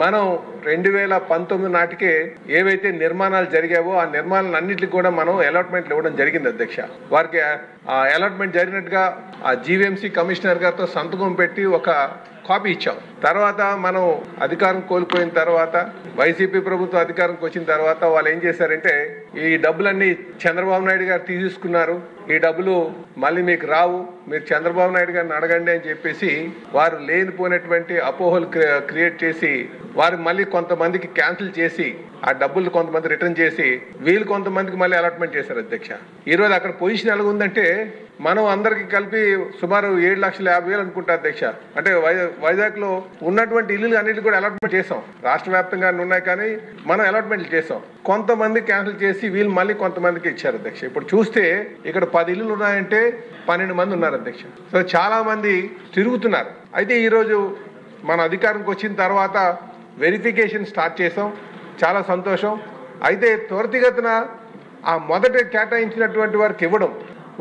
మనం 2019 నాటికే ఏవైతే నిర్మాణాలు జరిగావో ఆ నిర్మాణాలన్నింటికి కూడా మనం అలాట్మెంట్లు ఇవ్వడం జరిగింది అధ్యక్ష. వారికి అలాట్మెంట్ జరిగినట్టుగా ఆ జీవీఎంసీ కమిషనర్ గారితో సంతకం పెట్టి ఒక కాపీ ఇచ్చాం. తర్వాత మనం అధికారం కోల్పోయిన తర్వాత వైసీపీ ప్రభుత్వం అధికారంకి వచ్చిన తర్వాత వాళ్ళు ఏం చేశారంటే ఈ డబ్బులన్నీ చంద్రబాబు నాయుడు గారు తీసుకున్నారు, ఈ డబ్బులు మళ్ళీ మీకు రావు, మీరు చంద్రబాబు నాయుడు గారిని అడగండి అని చెప్పేసి వారు లేనిపోయినటువంటి అపోహలు క్రియేట్ చేసి వారు మళ్ళీ కొంతమందికి క్యాన్సిల్ చేసి ఆ డబ్బులు కొంతమంది రిటర్న్ చేసి వీళ్ళు కొంతమందికి మళ్ళీ అలాట్మెంట్ చేశారు అధ్యక్ష. ఈరోజు అక్కడ పొజిషన్ ఎలా ఉందంటే మనం అందరికి కలిపి సుమారు 7,50,000 అనుకుంటా అధ్యక్ష. అంటే వైజాగ్ లో ఉన్నటువంటి ఇల్లు అన్నిటి కూడా అలాట్మెంట్ చేసాం. రాష్ట్ర వ్యాప్తంగా ఉన్నాయి కానీ మనం అలాట్మెంట్లు చేసాం. కొంతమంది క్యాన్సిల్ చేసి వీళ్ళు మళ్ళీ కొంతమందికి ఇచ్చారు అధ్యక్ష. ఇప్పుడు చూస్తే ఇక్కడ 10 ఇల్లులు ఉన్నాయంటే 12 మంది ఉన్నారు అధ్యక్ష. సో చాలా మంది తిరుగుతున్నారు. అయితే ఈరోజు మన అధికారంకి వచ్చిన తర్వాత వెరిఫికేషన్ స్టార్ట్ చేసాం, చాలా సంతోషం. అయితే త్వరితగతిన ఆ మొదట కేటాయించినటువంటి వారికి ఇవ్వడం,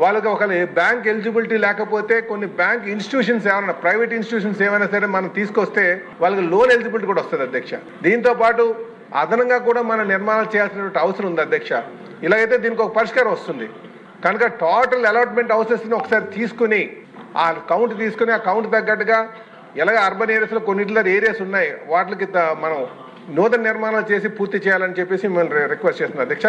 వాళ్ళకి ఒక బ్యాంక్ ఎలిజిబిలిటీ లేకపోతే కొన్ని బ్యాంక్ ఇన్స్టిట్యూషన్స్ ఏమైనా ప్రైవేట్ ఇన్స్టిట్యూషన్స్ ఏమైనా సరే మనం తీసుకొస్తే వాళ్ళకి లోన్ ఎలిజిబిలిటీ కూడా వస్తుంది అధ్యక్ష. దీంతో పాటు అదనంగా కూడా మనం నిర్మాణాలు చేయాల్సినటువంటి అవసరం ఉంది అధ్యక్ష. ఇలాగైతే దీనికి ఒక పరిష్కారం వస్తుంది కనుక టోటల్ అలాట్మెంట్ హౌసెస్ని ఒకసారి తీసుకుని ఆ కౌంట్ తీసుకుని ఆ కౌంట్ తగ్గట్టుగా ఎలాగ అర్బన్ ఏరియాస్లో కొన్నిట్లో ఏరియాస్ ఉన్నాయి వాటికి మనం నూతన నిర్మాణాలు చేసి పూర్తి చేయాలని చెప్పేసి మేము రిక్వెస్ట్ చేస్తున్నాం అధ్యక్ష.